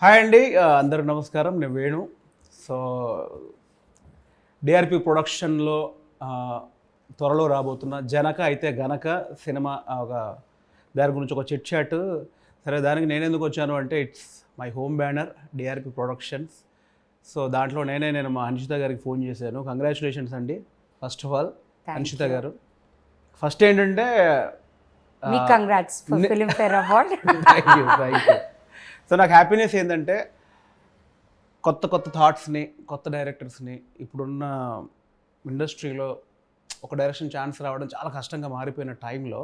Hi అండి, అందరూ నమస్కారం. నేను వేణు. సో డిఆర్పి ప్రొడక్షన్లో త్వరలో రాబోతున్న జనక అయితే గనక సినిమా ఒక దాని గురించి ఒక చిట్ చాట్. సరే, దానికి నేను ఎందుకు వచ్చాను అంటే it's my home banner DRP productions. So దాంట్లో నేను మా హన్షిత గారికి ఫోన్ చేశాను. కంగ్రాచులేషన్స్ అండి ఫస్ట్ ఆఫ్ ఆల్ హన్షిత గారు. ఫస్ట్ ఏంటంటే congrats for film fair award. Thank you. So నాకు హ్యాపీనెస్ ఏంటంటే కొత్త కొత్త థాట్స్ని, కొత్త డైరెక్టర్స్ని, ఇప్పుడున్న ఇండస్ట్రీలో ఒక డైరెక్షన్ ఛాన్స్ రావడం చాలా కష్టంగా మారిపోయిన టైంలో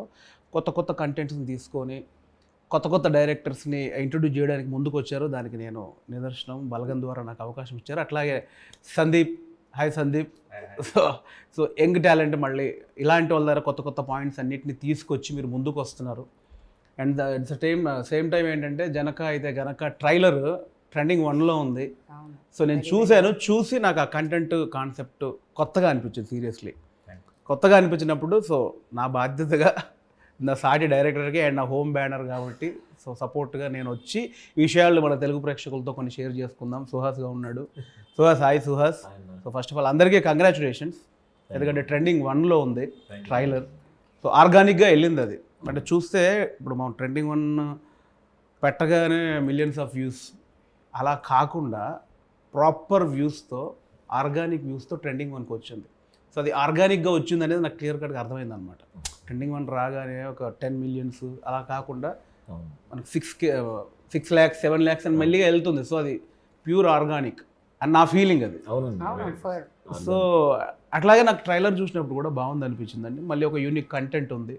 కొత్త కొత్త కంటెంట్స్ని తీసుకొని కొత్త కొత్త డైరెక్టర్స్ని ఇంట్రొడ్యూస్ చేయడానికి ముందుకు వచ్చారు. దానికి నేను నిదర్శనం. బలగం ద్వారా నాకు అవకాశం ఇచ్చారు. అట్లాగే Sandeep, hi Sandeep. So young talent, మళ్ళీ ఇలాంటి వాళ్ళ దగ్గర కొత్త కొత్త పాయింట్స్ అన్నిటిని తీసుకొచ్చి మీరు ముందుకు వస్తున్నారు. అండ్ ఇట్స్ సేమ్ టైం ఏంటంటే జనక అయితే గనక ట్రైలర్ ట్రెండింగ్ 1లో ఉంది. సో నేను చూసి నాకు ఆ కంటెంట్ కాన్సెప్ట్ కొత్తగా అనిపించింది. సీరియస్లీ కొత్తగా అనిపించినప్పుడు సో నా బాధ్యతగా నా సాటి డైరెక్టర్కి అండ్ నా హోమ్ బ్యానర్ కాబట్టి సో సపోర్ట్గా నేను వచ్చి విషయాలు మన తెలుగు ప్రేక్షకులతో కొన్ని షేర్ చేసుకుందాం. సుహాస్గా ఉన్నాడు. Hi Suhas. So first of all అందరికీ కంగ్రాచులేషన్స్, ఎందుకంటే ట్రెండింగ్ 1లో ఉంది ట్రైలర్. సో ఆర్గానిక్గా వెళ్ళింది అది. అంటే చూస్తే ఇప్పుడు మనం ట్రెండింగ్ 1 పెట్టగానే మిలియన్స్ ఆఫ్ వ్యూస్ అలా కాకుండా ప్రాపర్ వ్యూస్తో, ఆర్గానిక్ వ్యూస్తో ట్రెండింగ్ 1కి వచ్చింది. సో అది ఆర్గానిక్గా వచ్చింది అనేది నాకు క్లియర్ కట్గా అర్థమైంది అనమాట. ట్రెండింగ్ 1 రాగానే ఒక 10 మిలియన్స్ అలా కాకుండా మనకు 6 lakhs 7 lakhs అని మెల్లిగా వెళ్తుంది. సో అది ప్యూర్ ఆర్గానిక్ అని నా ఫీలింగ్ అది. సో అట్లాగే నాకు ట్రైలర్ చూసినప్పుడు కూడా బాగుంది అనిపించిందండి. మళ్ళీ ఒక యూనిక్ కంటెంట్ ఉంది.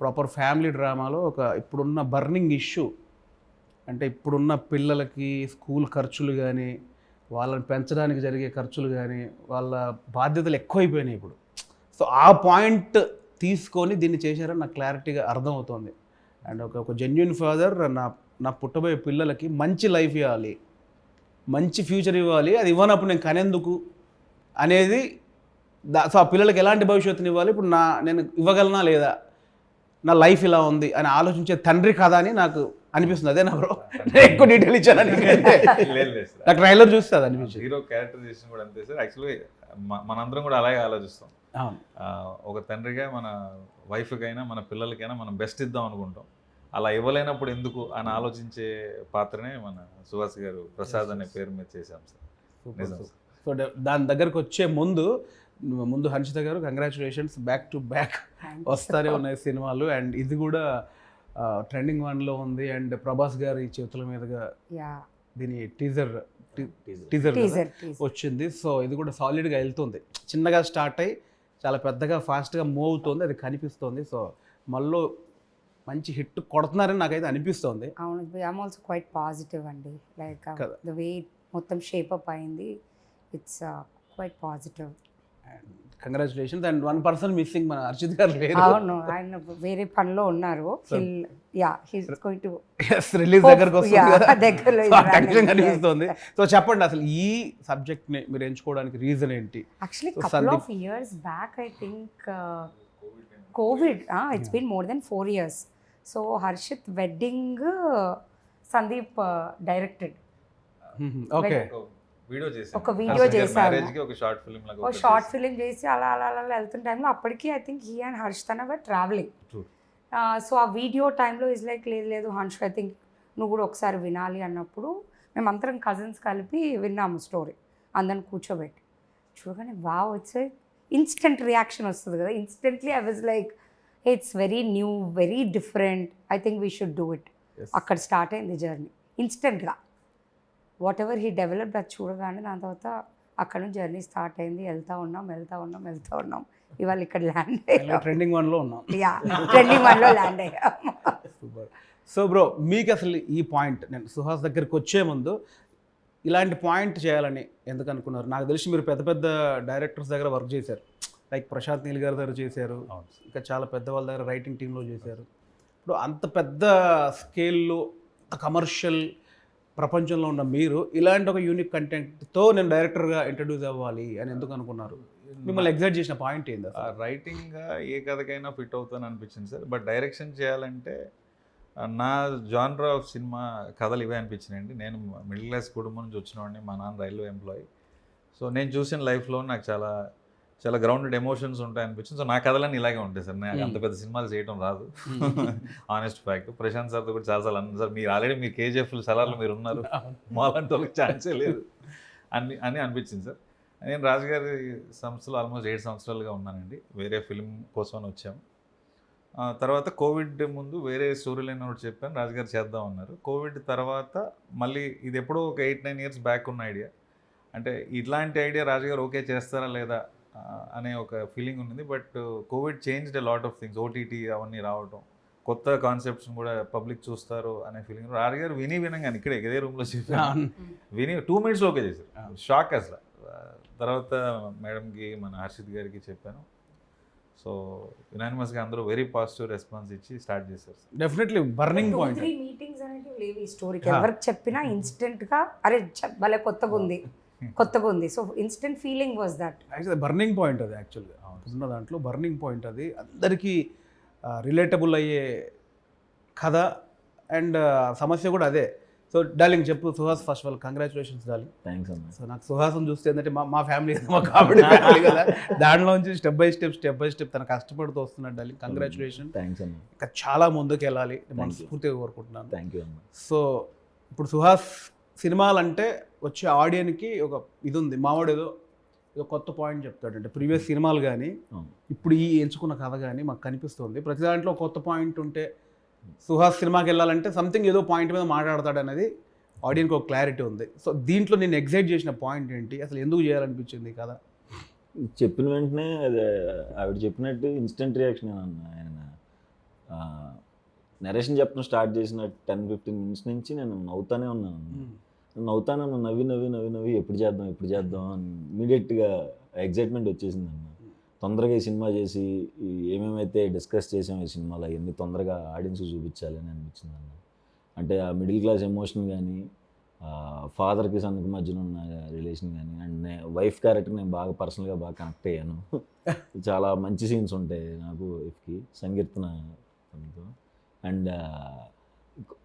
ప్రాపర్ ఫ్యామిలీ డ్రామాలో ఒక ఇప్పుడున్న బర్నింగ్ ఇష్యూ, అంటే ఇప్పుడున్న పిల్లలకి స్కూల్ ఖర్చులు కానీ, వాళ్ళని పెంచడానికి జరిగే ఖర్చులు కానీ, వాళ్ళ బాధ్యతలు ఎక్కువైపోయినాయి ఇప్పుడు. సో ఆ పాయింట్ తీసుకొని దీన్ని చేశారని నాకు క్లారిటీగా అర్థమవుతుంది. అండ్ ఒక జెన్యున్ ఫాదర్ నా పుట్టబోయే పిల్లలకి మంచి లైఫ్ ఇవ్వాలి, మంచి ఫ్యూచర్ ఇవ్వాలి. అది ఇవ్వనప్పుడు నేను కనేందుకు అనేది సో ఆ పిల్లలకి ఎలాంటి భవిష్యత్తుని ఇవ్వాలి, ఇప్పుడు నేను ఇవ్వగలనా లేదా, నా లైఫ్ ఇలా ఉంది అని ఆలోచించే తండ్రి కథ అని నాకు అనిపిస్తుంది. అదే నా బ్రో ఎక్కువ డీటెయిల్ ఇచ్చాను. నాకు ట్రైలర్ చూస్తే అది అనిపించింది. హీరో క్యారెక్టరైజేషన్ కూడా అంతే సార్. యాక్చువల్లీ మనందరం కూడా అలాగే ఆలోచిస్తాం. ఒక తండ్రిగా మన వైఫ్కైనా మన పిల్లలకైనా మనం బెస్ట్ ఇద్దాం అనుకుంటాం. అలా ఇవ్వలేనప్పుడు ఎందుకు అని ఆలోచించే పాత్రనే మన సుహాస్ గారు ప్రసాద్ అనే పేరు మీద చేశాం సార్. సో దాని దగ్గరకు వచ్చే ముందు హన్షిత గారు కంగ్రాచులేషన్స్, బ్యాక్ టు బ్యాక్ వస్తానే ఉన్నాయి సినిమాలు. అండ్ ఇది కూడా ట్రెండింగ్ 1లో ఉంది. అండ్ ప్రభాస్ గారి చేతుల మీదుగా దీని టీజర్ వచ్చింది. సో ఇది కూడా సాలిడ్గా వెళ్తుంది. చిన్నగా స్టార్ట్ అయ్యి చాలా పెద్దగా ఫాస్ట్గా మూవ్ అవుతుంది, అది కనిపిస్తుంది. సో మళ్ళీ మంచి హిట్ కొడుతున్నారని నాకైతే అనిపిస్తుంది. అవును, ఐఎమ్ ఆల్సో క్వైట్ పాజిటివ్ అండి. లైక్ ద వే మొత్తం షేప్ అప్ అయింది, it's quite positive. Congratulations. And 1 person missing, మన అర్చిత్ గారు లేరు. అవును, ఆయన వేరే పనిలో ఉన్నారు. రిలీజ్ దగ్గరకు వస్తుంది. సో చెప్పండి, అసలు ఈ సబ్జెక్ట్ ని మీరు ఎంచుకోవడానికి రీజన్ ఏంటి? Actually couple of years back I think COVID, it's been more than 4 years. So Harshit wedding Sandeep directed. Okay. ఒక వీడియో చేశారు, ఒక షార్ట్ ఫిలిం చేసి అలా అలా అలా వెళ్తున్న టైంలో అప్పటికి I think he and Harsh తన వర్ ట్రావెలింగ్. సో ఆ వీడియో టైంలో ఇస్ లైక్ లేదు హర్ష్, ఐ థింక్ నువ్వు కూడా ఒకసారి వినాలి అన్నప్పుడు మేమందరం కజిన్స్ కలిపి విన్నాము స్టోరీ. అందరిని కూర్చోబెట్టి చూడగానే వచ్చే ఇన్స్టెంట్ రియాక్షన్ వస్తుంది కదా. Instantly I was like it's very new, very different, I think we should do it. అక్కడ స్టార్ట్ అయింది జర్నీ ఇన్స్టెంట్గా. వాట్ ఎవర్ హీ డెవలప్డ్ అది చూడగానే దాని తర్వాత అక్కడ నుంచి జర్నీ స్టార్ట్ అయింది. వెళ్తూ ఉన్నాం. ఇవాళ ఇక్కడ ల్యాండ్ అయ్యాం. ట్రెండింగ్ 1లో ఉన్నాం. ట్రెండింగ్ 1లో ల్యాండ్ అయ్యాం. సో బ్రో, మీకు అసలు ఈ పాయింట్, నేను సుహాస్ దగ్గరికి వచ్చే ముందు ఇలాంటి పాయింట్ చేయాలని ఎందుకు అనుకున్నారు? నాకు తెలిసి మీరు పెద్ద పెద్ద డైరెక్టర్స్ దగ్గర వర్క్ చేశారు, లైక్ ప్రశాంత్ నీల్ గారి దగ్గర చేశారు, ఇంకా చాలా పెద్ద వాళ్ళ దగ్గర రైటింగ్ టీంలో చేశారు. ఇప్పుడు అంత పెద్ద స్కేల్లో కమర్షియల్ ప్రపంచంలో ఉన్న మీరు ఇలాంటి ఒక యూనిక్ కంటెంట్తో నేను డైరెక్టర్గా ఇంట్రడ్యూస్ అవ్వాలి అని ఎందుకు అనుకున్నారు? మిమ్మల్ని ఎగ్జైట్ చేసిన పాయింట్ ఏంది? రైటింగ్గా ఏ కథకైనా ఫిట్ అవుతాను అనిపించింది సార్. బట్ డైరెక్షన్ చేయాలంటే నా జానర్ ఆఫ్ సినిమా కథలు ఇవే అనిపించినాయండి. నేను మిడిల్ క్లాస్ కుటుంబం నుంచి వచ్చినవాడిని, మా నాన్న రైల్వే ఎంప్లాయీ. సో నేను చూసిన లైఫ్లో నాకు చాలా చాలా గ్రౌండెడ్ ఎమోషన్స్ ఉంటాయి అనిపించింది. సో నా కథలన్నీ ఇలాగే ఉంటాయి సార్. నాకు అంత పెద్ద సినిమాలు చేయడం రాదు, ఆనెస్ట్ ఫ్యాక్ట్. ప్రశాంత్ సార్తో కూడా చాలాసార్లు అన్నారు, సార్ మీరు ఆల్రెడీ మీరు కేజీఎఫ్లు సలార్లు మీరు ఉన్నారు, మాలాంటి వాళ్ళకి ఛాన్సే లేదు అని అనిపించింది సార్. నేను రాజుగారి సంస్థలో ఆల్మోస్ట్ 7 సంవత్సరాలుగా ఉన్నానండి. వేరే ఫిల్మ్ కోసం వచ్చాము. తర్వాత కోవిడ్ ముందు వేరే స్టోరీ లైన్ ఒకటి చెప్పాను, రాజుగారు చేద్దాం అన్నారు. కోవిడ్ తర్వాత మళ్ళీ ఇది ఎప్పుడో ఒక 8-9 ఇయర్స్ బ్యాక్ ఉన్న ఐడియా. అంటే ఇట్లాంటి ఐడియా రాజుగారు ఓకే చేస్తారా లేదా అనే ఒక ఫీలింగ్ ఉంది. But Covid changed a lot of things. OTT అవన్నీ రావటం, కొత్త కాన్సెప్ట్స్ని కూడా పబ్లిక్ చూస్తారు అనే ఫీలింగ్. రాజుగారు వినంగానే ఇక్కడే ఇదే రూమ్లో చెప్పాను, విని 2 minutes ఓకే చేశారు. షాక్ అసలు. తర్వాత మేడంకి, మన హర్షిత్ గారికి చెప్పాను. సో యునానిమస్గా అందరూ వెరీ పాజిటివ్ రెస్పాన్స్ ఇచ్చి స్టార్ట్ చేశారు. Definitely burning point. 2-3 మీటింగ్స్ అనేవి లేవు ఈ స్టోరీకి. ఎవరికి చెప్పినా ఇన్స్టెంట్గా అరే భలే కొత్తగా ఉంది. So instant feeling was that. Actually burning point అది. యాక్చువల్గా ఉన్న దాంట్లో బర్నింగ్ పాయింట్ అది. అందరికీ రిలేటబుల్ అయ్యే కథ అండ్ సమస్య కూడా అదే. సో డార్లింగ్ చెప్పు Suhas, first of all congratulations darling. Thanks అన్న. సో నాకు సుహాసం చూస్తే ఏంటంటే మా ఫ్యామిలీ, మా కామెడీ ఫ్యామిలీ కదా, దాంట్లోంచి స్టెప్ బై స్టెప్ తన కష్టపడుతూ వస్తున్నాడు డార్లింగ్. కంగ్రాచులేషన్. థ్యాంక్స్ అన్న. ఇంకా చాలా ముందుకు వెళ్ళాలి మనస్ఫూర్తిగా కోరుకుంటున్నాను. థ్యాంక్ యూ అన్న. సో ఇప్పుడు సుహాస్ సినిమాలంటే వచ్చే ఆడియన్కి ఒక ఇది ఉంది, మావాడు ఏదో కొత్త పాయింట్ చెప్తాడు. అంటే ప్రీవియస్ సినిమాలు కానీ ఇప్పుడు ఈ ఎంచుకున్న కథ కానీ మాకు కనిపిస్తుంది. ప్రతి దాంట్లో కొత్త పాయింట్ ఉంటే సుహాస్ సినిమాకి వెళ్ళాలంటే సంథింగ్ ఏదో పాయింట్ మీద మాట్లాడతాడు అనేది ఆడియన్కి ఒక క్లారిటీ ఉంది. సో దీంట్లో నేను ఎగ్జైట్ చేసిన పాయింట్ ఏంటి, అసలు ఎందుకు చేయాలనిపించింది కదా? చెప్పిన వెంటనే అదే ఆవిడ చెప్పినట్టు ఇన్స్టెంట్ రియాక్షన్ అన్న. ఆయన నరేషన్ చెప్పడం స్టార్ట్ చేసిన 10-15 minutes నుంచి నేను నవ్వుతానే ఉన్నాను. నవ్వి ఎప్పుడు చేద్దాం అని ఇమీడియట్గా ఎగ్జైట్మెంట్ వచ్చేసింది అన్న. తొందరగా ఈ సినిమా చేసి ఏమేమైతే డిస్కస్ చేసాం ఈ సినిమాలో అవన్నీ తొందరగా ఆడియన్స్కి చూపించాలి అని అనిపించింది అన్న. అంటే ఆ మిడిల్ క్లాస్ ఎమోషన్ కానీ, ఫాదర్కి సన్కి మధ్యన ఉన్న రిలేషన్ కానీ, అండ్ వైఫ్ క్యారెక్టర్ నేను బాగా పర్సనల్గా బాగా కనెక్ట్ అయ్యాను. చాలా మంచి సీన్స్ ఉంటాయి నాకు వైఫ్కి, సంకీర్తన తనతో. అండ్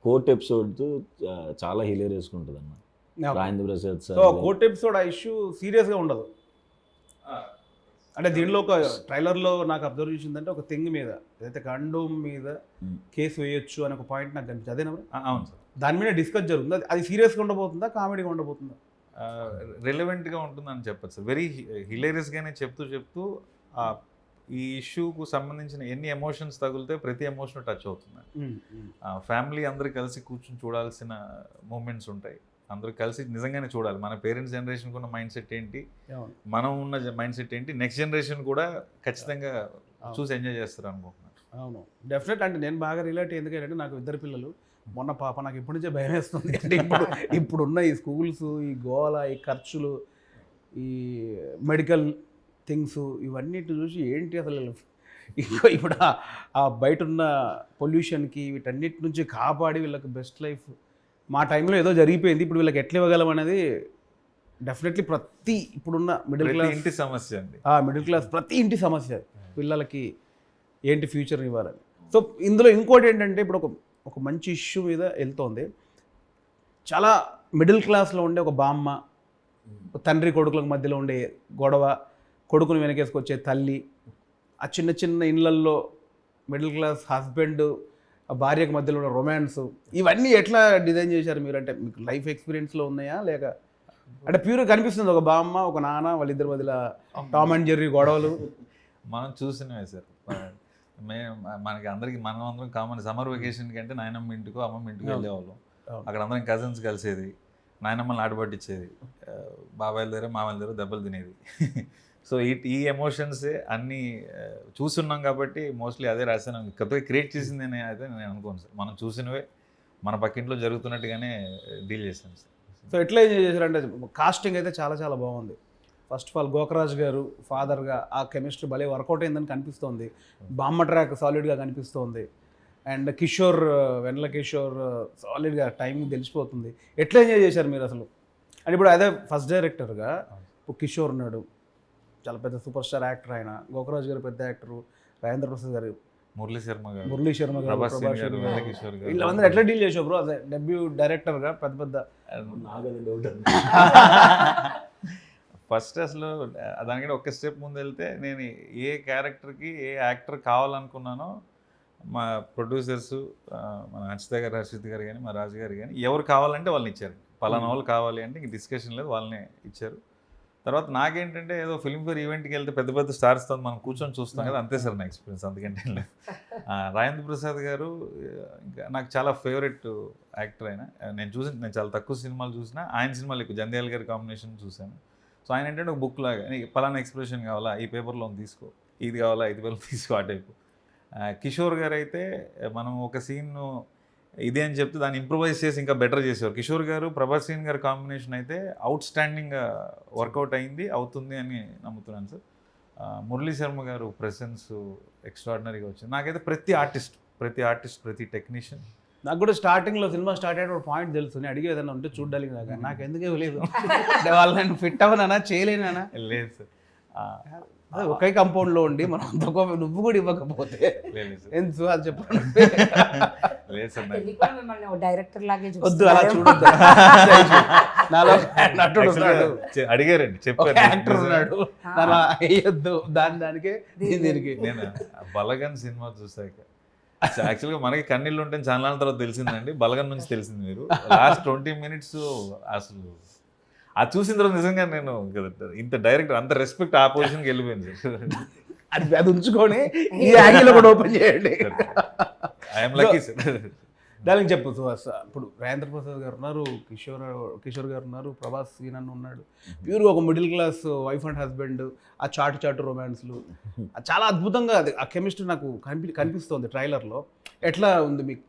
కోర్ట్ ఎపిసోడ్ చాలా హిలేరియస్గా ఉంటుంది అన్న. Rajendra Prasad sir court episode ఆ ఇష్యూ సీరియస్గా ఉండదు. అంటే దీనిలో ఒక ట్రైలర్లో నాకు అబ్జర్వ్ చేసిందంటే ఒక థింగ్ మీద, ఏదైతే కండోమ్ మీద కేసు వేయొచ్చు అని ఒక పాయింట్ నాకు కనిపించింది. అదేనా? అవును సార్. దాని మీద డిస్కస్ జరుగుతుంది. అది సీరియస్గా ఉండబోతుందా, కామెడీగా ఉండబోతుందా? రిలవెంట్గా ఉంటుందని చెప్పచ్చు సార్. వెరీ హిలేరియస్గానే చెప్తూ ఈ ఇష్యూకు సంబంధించిన ఎన్ని ఎమోషన్స్ తగిలితే ప్రతి ఎమోషన్ టచ్ అవుతుంది. ఫ్యామిలీ అందరూ కలిసి కూర్చొని చూడాల్సిన మూమెంట్స్ ఉంటాయి. అందరూ కలిసి నిజంగానే చూడాలి. మన పేరెంట్స్ జనరేషన్కి ఉన్న మైండ్ సెట్ ఏంటి, మనం ఉన్న మైండ్ సెట్ ఏంటి, నెక్స్ట్ జనరేషన్ కూడా ఖచ్చితంగా చూసి ఎంజాయ్ చేస్తారు అనుకుంటున్నాను. అవును, డెఫినెట్. అంటే నేను బాగా రిలేట్ ఎందుకంటే నాకు 2 పిల్లలు. మొన్న పాప నాకు ఇప్పటి నుంచే భయం వేస్తుంది. అంటే ఇప్పుడున్న ఈ స్కూల్స్, ఈ గోల, ఈ ఖర్చులు, ఈ మెడికల్ థింగ్స్ ఇవన్నిటి చూసి ఏంటి అసలు ఇప్పుడు ఆ బయట ఉన్న పొల్యూషన్కి వీటన్నిటి నుంచి కాపాడి వీళ్ళకి బెస్ట్ లైఫ్ మా టైంలో ఏదో జరిగిపోయింది, ఇప్పుడు వీళ్ళకి ఎట్లా ఇవ్వగలం అనేది డెఫినెట్లీ ప్రతి ఇప్పుడున్న మిడిల్ క్లాస్ ఇంటి సమస్య అండి. మిడిల్ క్లాస్ ప్రతి ఇంటి సమస్య పిల్లలకి ఏంటి ఫ్యూచర్ని ఇవ్వాలని. సో ఇందులో ఇంకోటి ఏంటంటే ఇప్పుడు ఒక మంచి ఇష్యూ మీద వెళ్తోంది. చాలా మిడిల్ క్లాస్లో ఉండే ఒక బామ్మ, తండ్రి కొడుకులకు మధ్యలో ఉండే గొడవ, కొడుకుని వెనకేసుకొచ్చే తల్లి, ఆ చిన్న చిన్న ఇళ్ళల్లో మిడిల్ క్లాస్ హస్బెండ్ భార్యకు మధ్యలో ఉన్న రొమాన్స్, ఇవన్నీ ఎట్లా డిజైన్ చేశారు మీరు? అంటే మీకు లైఫ్ ఎక్స్పీరియన్స్లో ఉన్నాయా, లేక అంటే ప్యూర్గా కనిపిస్తుంది ఒక బామ్మ ఒక నాన్న వాళ్ళిద్దరి మధ్యలో టామ్ అండ్ జెర్రీ గొడవలు? మనం చూసినవే సార్. మనకి అందరికి మనం అందరం కామన్. సమ్మర్ వెకేషన్కి అంటే నాయనమ్మ ఇంటికో అమ్మమ్మ ఇంటికి వెళ్ళేవాళ్ళం. అక్కడ అందరం కజిన్స్ కలిసేది, నాయనమ్మని ఆటపట్టించేది, బాబాయిల దగ్గర మామయ్య దగ్గర దెబ్బలు తినేది. సో ఈ ఎమోషన్సే అన్నీ చూస్తున్నాం కాబట్టి మోస్ట్లీ అదే రాశాను. కొత్తగా క్రియేట్ చేసింది అయితే నేను అనుకోను సార్. మనం చూసినవే మన పక్కింట్లో జరుగుతున్నట్టుగానే డీల్ చేశాను సార్. సో ఎట్లా ఎంజాయ్ చేశారంటే కాస్టింగ్ అయితే చాలా చాలా బాగుంది. ఫస్ట్ ఆఫ్ ఆల్ గోకరాజ్ గారు ఫాదర్గా ఆ కెమిస్ట్రీ భలే వర్కౌట్ అయిందని కనిపిస్తోంది. బామ్మ ట్రాక్ సాలిడ్గా కనిపిస్తోంది. అండ్ కిషోర్, వెన్నెల కిషోర్ సాలిడ్గా టైం తెలిసిపోతుంది. ఎట్లా ఎంజాయ్ చేశారు మీరు అసలు? అంటే ఇప్పుడు అదే ఫస్ట్ డైరెక్టర్గా ఇప్పుడు కిషోర్ ఉన్నాడు, చాలా పెద్ద సూపర్ స్టార్ యాక్టర్ ఆయన. గోకరాజ్ గారు పెద్ద యాక్టరు, రాజేంద్ర ప్రసాద్ గారు మురళీ శర్మ గారు, మురళీ శర్మ గారు, ప్రభాస్ ప్రభాస్ గారు, గారు, వెంకటేశ్వర్ గారు, వీళ్ళందరూ ఎట్లా డీల్ చేసావు బ్రో? అదే డెబ్యూ డైరెక్టర్గా పెద్ద నాకది డౌట్ ఫస్ట్ అసలు దానికంటే ఒక స్టెప్ ముందు వెళ్తే నేను ఏ క్యారెక్టర్కి ఏ యాక్టర్ కావాలనుకున్నానో మా ప్రొడ్యూసర్స్ మన హర్షిత్ గారు కానీ మా రాజు గారు కానీ ఎవరు కావాలంటే వాళ్ళని ఇచ్చారు. పలానా వాళ్ళు కావాలి అంటే ఇంక డిస్కషన్ లేదు, వాళ్ళనే ఇచ్చారు. తర్వాత నాకేంటంటే ఏదో ఫిల్మ్ఫేర్ ఈవెంట్కి వెళ్తే పెద్ద పెద్ద స్టార్స్తో మనం కూర్చొని చూస్తాం కదా, అంతే సార్ నా ఎక్స్పీరియన్స్, అందుకంటే ఏం లేదు. రాజేంద్ర ప్రసాద్ గారు ఇంకా నాకు చాలా ఫేవరెట్ యాక్టర్ ఆయన. నేను చాలా తక్కువ సినిమాలు చూసినా ఆయన సినిమాలు ఎక్కువ, జంధ్యాల గారి కాంబినేషన్ చూశాను. సో ఆయన ఏంటంటే ఒక బుక్ లాగా, నీకు పలానా ఎక్స్ప్రెషన్ కావాలా ఈ పేపర్లో తీసుకో, ఇది కావాలా ఇది పేపర్లో తీసుకో, ఆ టైపు. కిషోర్ గారు అయితే మనం ఒక సీన్ ఇదే అని చెప్తే దాన్ని ఇంప్రూవైజ్ చేసి ఇంకా బెటర్ చేసేవారు. కిషోర్ గారు ప్రభాస్ గారి కాంబినేషన్ అయితే అవుట్ స్టాండింగ్గా వర్కౌట్ అయింది, అవుతుంది అని నమ్ముతున్నాను సార్. మురళీ శర్మ గారు ప్రెసెన్స్ ఎక్స్ట్రాడినరీగా వచ్చింది. నాకైతే ప్రతి ఆర్టిస్ట్ ప్రతి టెక్నీషియన్. నాకు కూడా స్టార్టింగ్లో సినిమా స్టార్ట్ అయిన పాయింట్ తెలుసు, నేను అడిగే ఏదైనా ఉంటే చూడడానికి నాకు ఎందుకే లేదు అంటే వాళ్ళు నేను ఫిట్ అవ్వనా చేయలేనా లేదు సార్, అదే ఒకే కంపౌండ్లో ఉండి మనం అంత నువ్వు కూడా ఇవ్వకపోతే లేదు సార్, ఎందుకు అది చెప్పండి. లేదు సార్. మిమ్మల్ని డైరెక్టర్ లాగే వద్దు అలా చూడొద్దు. నాలో నటుడు ఉన్నాడు, అడిగారండి, చెప్పారు, యాక్టర్ ఉన్నాడు, అలా వేయొద్దు దానికే దీనికి. నేను బలగన్ సినిమా చూసాక యాక్చువల్గా మనకి కన్నీళ్ళు ఉంటే చాలా నాళ్ళ తర్వాత తెలిసిందండి, బలగన్ నుంచి తెలిసింది. మీరు లాస్ట్ 20 minutes అసలు అది చూసిన తర్వాత నిజంగా నేను ఇంత డైరెక్టర్ అంత రెస్పెక్ట్ ఆ పొజిషన్కి వెళ్ళిపోయింది సార్. అది ఉంచుకొని ఈ యాంగిల్ కూడా ఓపెన్ చేయండి. I'm lucky sir. దానికి చెప్పు సుహాస్, ఇప్పుడు రాజేంద్ర ప్రసాద్ గారు ఉన్నారు, కిషోర్ గారు ఉన్నారు, ప్రభాస్ ఈయన ఉన్నాడు. ప్యూర్గా ఒక middle class wife and husband, ఆ చాటు రొమాన్స్లు చాలా అద్భుతంగా అది ఆ కెమిస్ట్రీ నాకు కనిపిస్తుంది ట్రైలర్లో. ఎట్లా ఉంది మీకు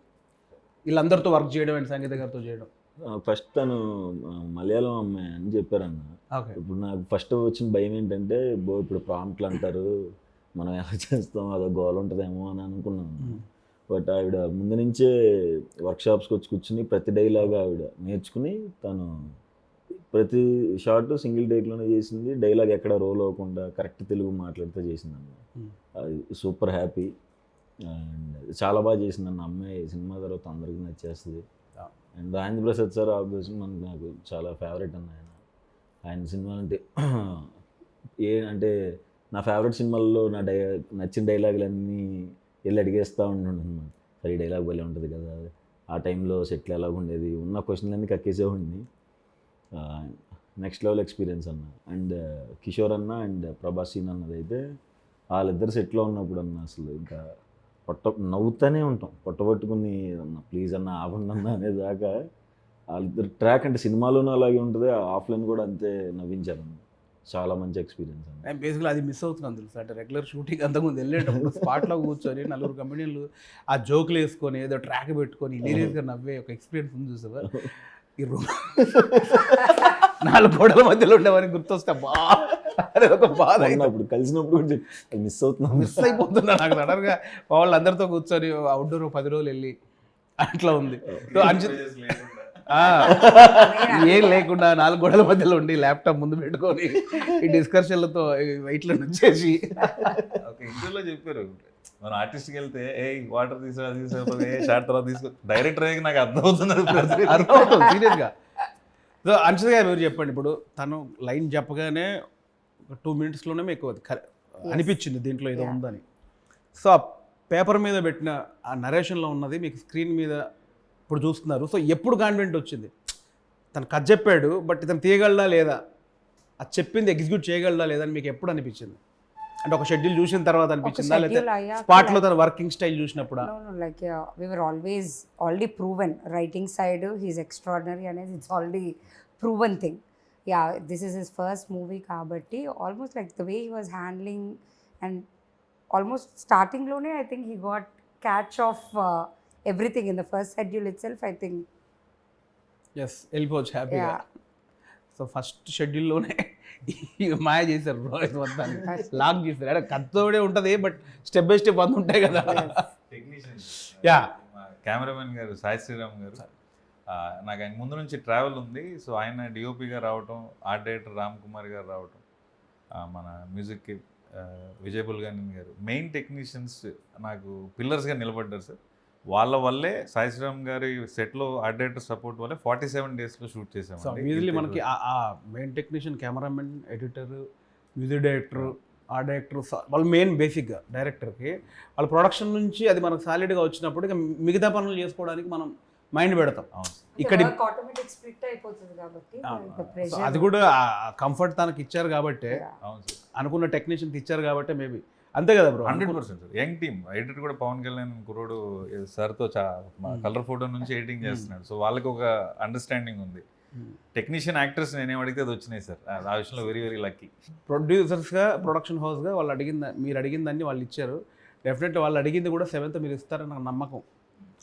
వీళ్ళందరితో వర్క్ చేయడం అండ్ సంగీత గారితో చేయడం? ఫస్ట్ తను మలయాళం అమ్మాయి అని చెప్పారన్న. ఓకే. ఇప్పుడు నాకు ఫస్ట్ వచ్చిన భయం ఏంటంటే ఇప్పుడు ప్రాంప్ట్లు అంటారు, మనం ఎలా చేస్తాం, అదో గోల్ ఉంటుందేమో అని అనుకున్నాను. బట్ ఆవిడ ముందు నుంచే వర్క్షాప్స్కి వచ్చి కూర్చుని ప్రతి డైలాగ్ ఆవిడ నేర్చుకుని తను ప్రతి షార్ట్ సింగిల్ టేక్లోనే చేసింది. డైలాగ్ ఎక్కడ రోల్ అవ్వకుండా కరెక్ట్ తెలుగు మాట్లాడితే చేసిందన్న. అది సూపర్ హ్యాపీ అండ్ చాలా బాగా చేసిందన్న అమ్మాయి. సినిమా తర్వాత అందరికీ నచ్చేస్తుంది. And Rajendra Prasad sir obviously నాకు చాలా ఫేవరెట్ అన్న. ఆయన సినిమాలు అంటే నా ఫేవరెట్ సినిమాల్లో నచ్చిన డైలాగులన్నీ వెళ్ళి అడిగేస్తూ ఉంటుండే అనమాట. సరే ఈ డైలాగ్ భలే ఉంటుంది కదా, ఆ టైంలో సెట్లు ఎలాగ ఉండేది, ఉన్న క్వశ్చన్లన్నీ కక్కేసేవాడిని. నెక్స్ట్ లెవెల్ ఎక్స్పీరియన్స్ అన్న. అండ్ కిషోర్ అన్న అండ్ ప్రభాస్ సీన్ అన్నది అయితే వాళ్ళిద్దరు సెట్లో ఉన్నప్పుడు అన్న అసలు ఇంకా నవ్వుతూనే ఉంటాం, పొట్టబట్టుకుని అన్న ప్లీజ్ అన్న ఆపండి అన్న అనేదాకా. వాళ్ళిద్దరు ట్రాక్ అంటే సినిమాలోనూ అలాగే ఉంటుంది, ఆఫ్లైన్ కూడా అంతే నవ్వించారన్న. చాలా మంచి ఎక్స్పీరియన్స్ అండి. నేను బేసిక్గా అది మిస్ అవుతున్నాను తెలుసు. అంటే రెగ్యులర్ షూటింగ్ అంతకుముందు వెళ్ళేటప్పుడు స్పాట్లో కూర్చొని 4 కమెడియన్లు ఆ జోకులు వేసుకొని ఏదో ట్రాక్ పెట్టుకొని హిలేరియస్గా నవ్వే ఒక ఎక్స్పీరియన్స్ ఉంది చూసావా. ఈ రూమ్ 4 గోడల మధ్యలో ఉండేవారికి గుర్తొస్తే అనేది ఒక బాధ. అప్పుడు కలిసినప్పుడు కూడా మిస్ అవుతున్నాం, మిస్ అయిపోతున్నా నాకు సడన్గా. వాళ్ళందరితో కూర్చొని అవుట్డోర్ 10 రోజులు వెళ్ళి అట్లా ఉంది. సో ఏం లేకుండా 4 గోడల మధ్యలో ఉండి ల్యాప్టాప్ ముందు పెట్టుకొని ఈ డిస్కషన్లతో వెయిట్లో నుంచేసి ఇంటర్వ్యూలో చెప్పారు, మనం ఆర్టిస్ట్కి వెళ్తే ఏ వాటర్ తీసుకో షార్ట్ తర్వాత తీసుకో, డైరెక్టర్ అయ్యి నాకు అర్థమవుతుంది సీరియస్గా. సో అంశద్ గారు మీరు చెప్పండి, ఇప్పుడు తను లైన్ చెప్పగానే ఒక 2 minutesలోనే మీకు అనిపించింది దీంట్లో ఏదో ఉందని. సో ఆ పేపర్ మీద పెట్టిన ఆ నరేషన్లో ఉన్నది మీకు స్క్రీన్ మీద ఇప్పుడు చూస్తున్నారు. సో ఎప్పుడు కాన్ఫిడెంట్ వచ్చింది? తను కథ చెప్పాడు, బట్ ఇతను తీయగలడా లేదా, అది చెప్పింది ఎగ్జిక్యూట్ చేయగలడా లేదా అని మీకు ఎప్పుడు అనిపించింది? అంటే ఒక షెడ్యూల్ చూసిన తర్వాత అనిపించిందా, లేకపోతే స్పాట్లో తన వర్కింగ్ స్టైల్ చూసినప్పుడు? Like we were always already proven writing side he's extraordinary అనేది it's already proven thing. Ya this is his first movie కాబట్టి almost like the way he was handling and almost స్టార్టింగ్లోనే I think he got catch of everything in the first schedule itself, I think. Yes, వెళ్ళిపోవచ్చు హ్యాపీగా. So first షెడ్యూల్లోనే మాయ చేశారు bro, ఇది మొత్తాన్ని lock చేశారు. అంటే కథతోడే ఉంటుంది, బట్ స్టెప్ బై స్టెప్ అందు ఉంటాయి కదా. యా కెమెరామెన్ గారు సాయి శ్రీరామ్ గారు, నాకు ఆయన ముందు నుంచి ట్రావెల్ ఉంది. సో ఆయన డిఓపిగా రావటం, ఆర్ట్ డైరెక్టర్ రామ్ కుమార్ గారు రావటం, మన మ్యూజిక్కి విజయ్ బుల్గన్ గారు మెయిన్ టెక్నీషియన్స్ నాకు పిల్లర్స్గా నిలబడ్డారు సార్. వాళ్ళ వల్లే సాయి శ్రీరామ్ గారి సెట్లో ఆర్ట్ డైరెక్టర్ సపోర్ట్ వల్లే 47 డేస్లో షూట్ సో చేసాము. యూజువల్లీ మనకి ఆ main technician, cameraman, editor, music director, art director వాళ్ళు మెయిన్ బేసిక్గా డైరెక్టర్కి వాళ్ళ ప్రొడక్షన్ నుంచి అది మనకు సాలిడ్గా వచ్చినప్పుడు ఇక మిగతా పనులు చేసుకోవడానికి మనం మైండ్ పెడతాం. అవును. ఇక్కడ ఆటోమేటిక్ స్ప్లిట్ అయిపోతుంది కాబట్టి సో ప్రెషర్ అది కూడా కంఫర్ట్ తనకి ఇచ్చారు కాబట్టి, అవును సార్, అనుకున్న టెక్నీషియన్కి ఇచ్చారు కాబట్టి మేబీ అంతే కదా bro. 100% sir. Young team editor కూడా పవన్ కళ్యాణ్ కుర్రోడు సార్తో కలర్ ఫోటో నుంచి ఎడిటింగ్ చేస్తున్నాడు. సో వాళ్ళకి ఒక అండర్స్టాండింగ్ ఉంది. టెక్నీషియన్ యాక్టర్స్ నేనేం అడిగితే అది వచ్చినాయి సార్. ఆ విషయంలో వెరీ వెరీ లక్కీ. ప్రొడ్యూసర్స్గా, ప్రొడక్షన్ హౌస్గా వాళ్ళు మీరు అడిగిందాన్ని వాళ్ళు ఇచ్చారు. డెఫినెట్లీ వాళ్ళు అడిగింది కూడా 7th మీరు ఇస్తారని నాకు నమ్మకం.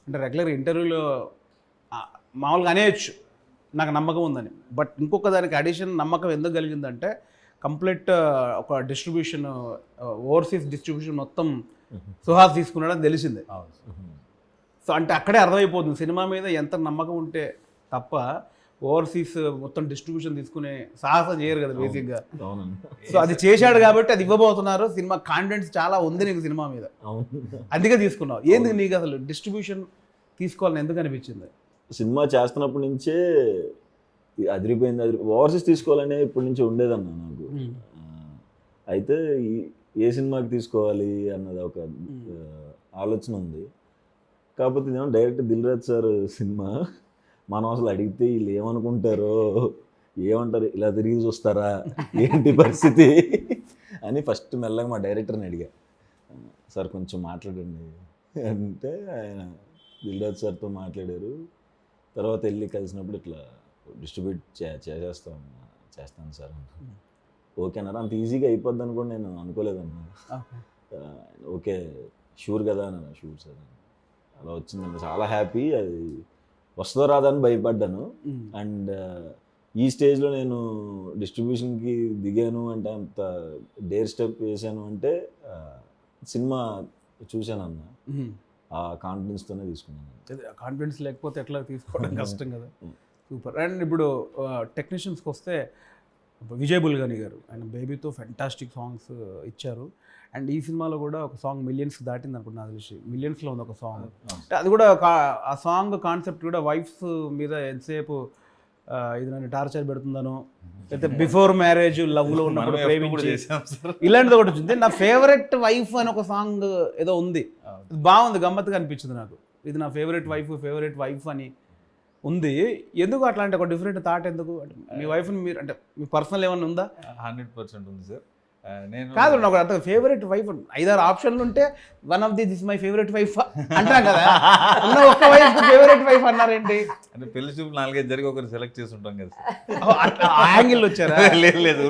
అంటే రెగ్యులర్ ఇంటర్వ్యూలో మామూలుగా అనేయచ్చు నాకు నమ్మకం ఉందని. బట్ ఇంకొక దానికి అడిషన్ నమ్మకం ఎందుకు కలిగిందంటే కంప్లీట్ ఒక డిస్ట్రిబ్యూషన్, ఓవర్సీస్ డిస్ట్రిబ్యూషన్ మొత్తం సుహాస్ తీసుకున్నాడని తెలిసిందే. సో అంటే అక్కడే అర్థమైపోతుంది సినిమా మీద ఎంత నమ్మకం ఉంటే తప్ప ఓవర్సీస్ మొత్తం డిస్ట్రిబ్యూషన్ తీసుకునే సాహసం చేయరు కదా బేసిక్గా. సో అది చేశాడు కాబట్టి అది ఇవ్వబోతున్నారు. సినిమా కాన్ఫిడెన్స్ చాలా ఉంది నీకు సినిమా మీద, అందుకే తీసుకున్నావు. ఏంది నీకు అసలు డిస్ట్రిబ్యూషన్ తీసుకోవాలని ఎందుకు అనిపించింది? సినిమా చేస్తున్నప్పటి నుంచే అదిరిపోయింది. ఓవర్సీస్ తీసుకోవాలనే ఇప్పటి నుంచి ఉండేదన్న నాకు. అయితే ఏ సినిమాకి తీసుకోవాలి అన్నది ఒక ఆలోచన ఉంది. కాకపోతే ఇదేమో direct Dil Raju sir cinema. మనం అసలు అడిగితే వీళ్ళు ఏమనుకుంటారో, ఏమంటారు, ఇలా తిరిగి చూస్తారా, ఏంటి పరిస్థితి అని ఫస్ట్ మెల్లగా మా డైరెక్టర్ని అడిగా, సార్ కొంచెం మాట్లాడండి అంటే ఆయన దిల్ రాజు సార్తో మాట్లాడారు. తర్వాత వెళ్ళి కలిసినప్పుడు ఇట్లా డిస్ట్రిబ్యూట్ చేస్తాను సార్. ఓకేనారా, అంత ఈజీగా అయిపోద్ది అనుకోండి నేను అనుకోలేదన్నా. ఓకే షూర్ కదా అన్న, షూర్ సార్. అలా వచ్చిందండి, చాలా హ్యాపీ. అది వస్తుందో రాదని భయపడ్డాను. అండ్ ఈ స్టేజ్లో నేను డిస్ట్రిబ్యూషన్కి దిగాను అంటే, అంత డేర్ స్టెప్ వేసాను అంటే సినిమా చూశానన్న, ఆ కాన్ఫిడెన్స్తోనే తీసుకున్నాను. కాన్ఫిడెన్స్ లేకపోతే ఎట్లా తీసుకోవడం కష్టం కదా. సూపర్. అండ్ ఇప్పుడు టెక్నీషియన్స్కి వస్తే విజయ్ బుల్గని గారు ఆయన బేబీతో ఫెంటాస్టిక్ సాంగ్స్ ఇచ్చారు. అండ్ ఈ సినిమాలో కూడా ఒక సాంగ్ మిలియన్స్ దాటింది అనుకుంటున్నా, అది తెలిసి మిలియన్స్లో ఉంది ఒక సాంగ్. అది కూడా ఆ సాంగ్ కాన్సెప్ట్ కూడా వైఫ్స్ మీద ఎంతసేపు ఇది నన్ను టార్చర్ పెడుతుందనో, అయితే బిఫోర్ మ్యారేజ్ లవ్లో ఉన్నప్పుడు ప్రేమించి ఇలాంటిది ఒకటి వచ్చింది. నా ఫేవరెట్ వైఫ్ అని ఒక సాంగ్ ఏదో ఉంది, బాగుంది, గమ్మత్తుగా అనిపించింది నాకు. ఇది నా ఫేవరెట్ వైఫ్ అని ఉంది. ఎందుకు అట్లాంటి ఒక డిఫరెంట్ థాట్ ఎందుకు? అంటే మీ వైఫ్ని మీరు అంటే మీ పర్సనల్ ఏమన్నా ఉందా? 100% ఉంది సార్. నేను కాదు, నాకు అంత ఫేవరెట్ వైఫ్ 5-6 ఆప్షన్లు ఉంటే one of this my favourite wife అంటాం కదా, ఉన్న ఒక్క వైఫ్ ఫేవరెట్ వైఫ్ అన్నారేంటి? అంటే పెళ్లి చూపు 4-5 జరిగి ఒకరు సెలెక్ట్ చేసి ఉంటాం కదా ఆ యాంగిల్ వచ్చారా? లేదు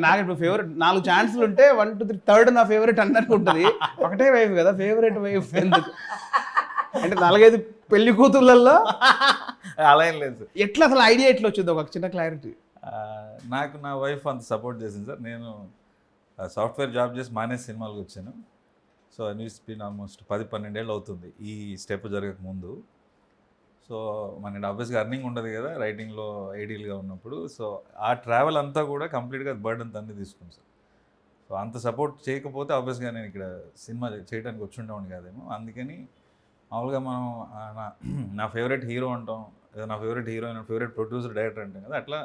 నాకు ఇప్పుడు ఫేవరెట్ 4 ఛాన్సులు ఉంటే 1, 2, 3 థర్డ్ నా ఫేవరెట్ అన్నట్టు ఉంటుంది. ఒకటే వైఫ్ కదా ఫేవరెట్ వైఫ్ ఎందుకు? అంటే 4-5 పెళ్లి కూతుర్లలో అలా ఏం లేదు సార్. ఎట్లా అసలు ఐడియా ఎట్లా వచ్చింది? ఒక చిన్న క్లారిటీ. నాకు నా వైఫ్ అంత సపోర్ట్ చేసింది సార్. నేను సాఫ్ట్వేర్ జాబ్ చేసి మానేసి సినిమాలకు వచ్చాను. సో న్యూస్ బీన్ ఆల్మోస్ట్ 10-12 ఏళ్ళు అవుతుంది ఈ స్టెప్ జరగక ముందు. సో మన ఆబ్వియస్గా అర్నింగ్ ఉండదు కదా రైటింగ్లో ఐడియల్గా ఉన్నప్పుడు. సో ఆ ట్రావెల్ అంతా కూడా కంప్లీట్గా బర్డన్ తన్ని తీసుకుంది సార్. సో అంత సపోర్ట్ చేయకపోతే ఆబ్వియస్గా నేను ఇక్కడ సినిమా చేయడానికి వచ్చి ఉండేవాడిని కాదేమో. అందుకని మామూలుగా మనం నా ఫేవరెట్ హీరో అంటాం, లేదా నా favourite heroine, favourite producer, director అంటాం కదా, అట్లా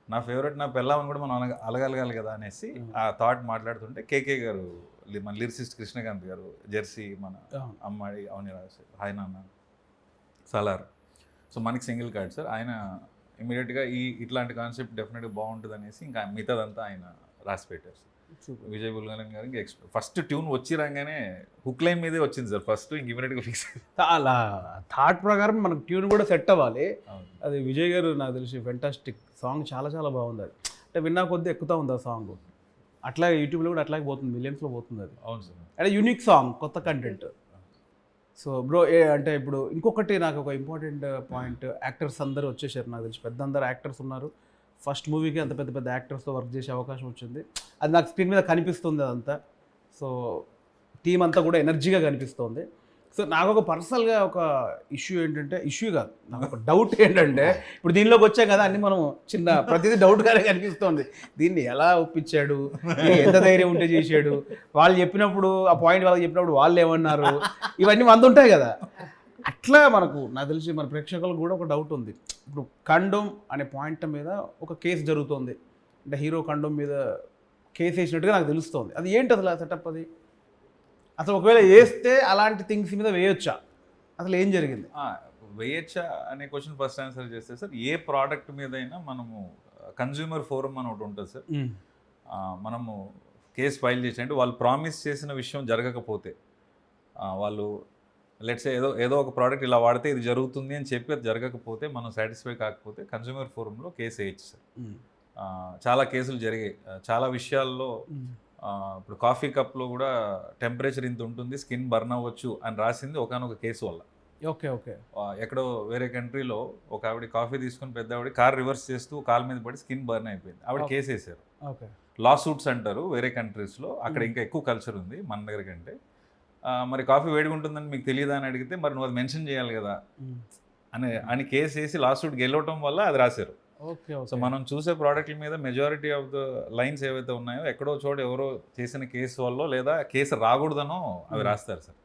నా ఫేవరెట్ నా పెళ్ళామని కూడా మనం అలగలగాలి కదా అనేసి ఆ థాట్ మాట్లాడుతుంటే కేకే గారు, మన లిరిసిస్ట్ కృష్ణకాంత్ గారు, జెర్సీ, మన అమ్మాయి అవనిరాజ్, హాయ్ నాన్న, సలార్, సో మనకి సింగిల్ కార్డ్ సార్. ఆయన ఇమీడియట్గా ఇట్లాంటి కాన్సెప్ట్ డెఫినెట్గా బాగుంటుంది అనేసి ఇంకా మిగతాదంతా ఆయన రాసి పెట్టారు సార్. విజయ్ బుల్గన్ గారికి ఫస్ట్ ట్యూన్ వచ్చి రాగానే హుక్ లైన్ మీదే వచ్చింది సార్ ఫస్ట్. ఇంక ఇమీడియట్గా ఫిక్స్ అలా థాట్ ప్రకారం మనకు ట్యూన్ కూడా సెట్ అవ్వాలి. అది విజయ్ గారు నాకు తెలిసి ఫెంటాస్టిక్ సాంగ్, చాలా చాలా బాగుంది. అది అంటే విన్నా కొద్దీ ఎక్కుతూ ఉంది ఆ సాంగ్. అట్లా యూట్యూబ్లో కూడా అట్లాగే పోతుంది, మిలియన్స్లో పోతుంది అది. అవును సార్. అంటే యూనిక్ సాంగ్, కొత్త కంటెంట్. సో బ్రో అంటే ఇప్పుడు ఇంకొకటి నాకు ఒక ఇంపార్టెంట్ పాయింట్, యాక్టర్స్ అందరూ వచ్చేసారు నాకు తెలిసి, అందరు యాక్టర్స్ ఉన్నారు. ఫస్ట్ మూవీకి అంత పెద్ద పెద్ద యాక్టర్స్తో వర్క్ చేసే అవకాశం వచ్చింది. అది నాకు స్క్రీన్ మీద కనిపిస్తుంది అదంతా. సో టీం అంతా కూడా ఎనర్జీగా కనిపిస్తుంది. సో నాకు ఒక పర్సనల్గా ఒక ఇష్యూ ఏంటంటే, ఇష్యూ కాదు, నాకు ఒక డౌట్ ఏంటంటే, ఇప్పుడు దీనిలోకి వచ్చాం కదా, అన్ని మనం చిన్న ప్రతిదీ డౌట్గానే కనిపిస్తుంది. దీన్ని ఎలా ఒప్పించాడు, ఎంత ధైర్యం ఉంటే చేశాడు, వాళ్ళు చెప్పినప్పుడు ఆ పాయింట్ వాళ్ళకి చెప్పినప్పుడు వాళ్ళు ఏమన్నారు, ఇవన్నీ వంద ఉంటాయి కదా. అట్లా మనకు నాకు తెలిసి మన ప్రేక్షకులకు కూడా ఒక డౌట్ ఉంది. ఇప్పుడు కండోమ్ అనే పాయింట్ మీద ఒక కేసు జరుగుతుంది, అంటే హీరో కండోమ్ మీద కేసు వేసినట్టుగా నాకు తెలుస్తుంది. అది ఏంటి అసలు ఆ సెటప్? అది అసలు ఒకవేళ వేస్తే అలాంటి థింగ్స్ మీద వేయొచ్చా, అసలు ఏం జరిగింది? వేయచ్చా అనే క్వశ్చన్ ఫస్ట్ ఆన్సర్ చేస్తే సార్, ఏ ప్రోడక్ట్ మీద అయినా మనము కన్జ్యూమర్ ఫోరం అని ఒకటి ఉంటుంది సార్. మనము కేసు ఫైల్ చేసి, అంటే వాళ్ళు ప్రామిస్ చేసిన విషయం జరగకపోతే, వాళ్ళు లెట్స్ ఏదో ఒక ప్రోడక్ట్ ఇలా వాడితే ఇది జరుగుతుంది అని చెప్పి అది జరగకపోతే, మనం సాటిస్ఫై కాకపోతే కన్జ్యూమర్ ఫోరంలో కేసు వేయచ్చు సార్. చాలా కేసులు జరిగాయి చాలా విషయాల్లో. ఇప్పుడు కాఫీ కప్లో కూడా టెంపరేచర్ ఇంత ఉంటుంది, స్కిన్ బర్న్ అవ్వచ్చు అని రాసింది ఒకనొక కేసు వల్ల. Okay okay. ఎక్కడో వేరే కంట్రీలో ఒక ఆవిడ కాఫీ తీసుకుని పెద్ద ఆవిడ కార్ రివర్స్ చేస్తూ కాలు మీద పడి స్కిన్ బర్న్ అయిపోయింది, ఆవిడ కేసు వేసారు. ఓకే. లా సూట్స్ అంటారు వేరే కంట్రీస్లో, అక్కడ ఇంకా ఎక్కువ కల్చర్ ఉంది మన దగ్గర కంటే. మరి కాఫీ వేడిగా ఉంటుందని మీకు తెలియదా అని అడిగితే, మరి నువ్వు అది మెన్షన్ చేయాలి కదా అని కేసు వేసి లా సూట్ గెలవటం వల్ల అది రాశారు. సో మనం చూసే ప్రోడక్ట్ల మీద మెజారిటీ ఆఫ్ ద లైన్స్ ఏవైతే ఉన్నాయో ఎక్కడో చోట ఎవరో చేసిన కేసు వల్ల లేదా కేసు రాకూడదనో అవి రాస్తారు సార్.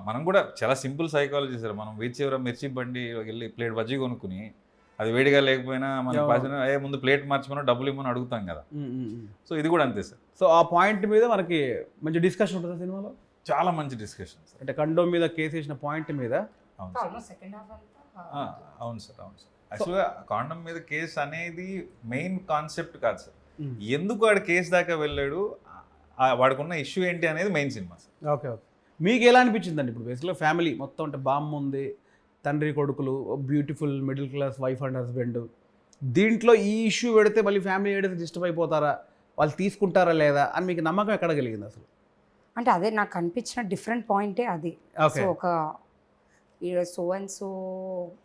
మనం కూడా చాలా సింపుల్ సైకాలజీ సార్. మనం వీధి చివర మిర్చి బండి వెళ్ళి ప్లేట్ బజ్జీ కొనుక్కుని అది వేడిగా లేకపోయినా మనం ముందు ప్లేట్ మార్చమనో డబ్బులు ఇవ్వమని అడుగుతాం కదా. సో ఇది కూడా అంతే సార్. సో ఆ పాయింట్ మీద మనకి మంచి డిస్కషన్ ఉంటుంది సినిమాలో, చాలా మంచి డిస్కషన్ సార్. అంటే కండోమ్ మీద కేసు వేసిన పాయింట్ మీద. అవును సార్, అవును సార్. యాక్చువల్గా కాండమ్ మీద కేసు అనేది మెయిన్ కాన్సెప్ట్ కాదు సార్. ఎందుకు వాడు కేసు దాకా వెళ్ళాడు, వాడికి ఉన్న ఇష్యూ ఏంటి అనేది main cinema sir. Okay okay. మీకు ఎలా అనిపించిందండి? ఇప్పుడు బేసిక్గా ఫ్యామిలీ మొత్తం, అంటే బామ్మ ఉంది, తండ్రి కొడుకులు, beautiful middle class wife and husband, దీంట్లో ఈ ఇష్యూ పెడితే మళ్ళీ ఫ్యామిలీ ఏదైతే డిస్టర్బ్ అయిపోతారా, వాళ్ళు తీసుకుంటారా లేదా అని మీకు నమ్మకం ఎక్కడ కలిగింది అసలు? అంటే అదే నాకు అనిపించిన డిఫరెంట్ పాయింటే అది. సో ఒక సో అండ్ సో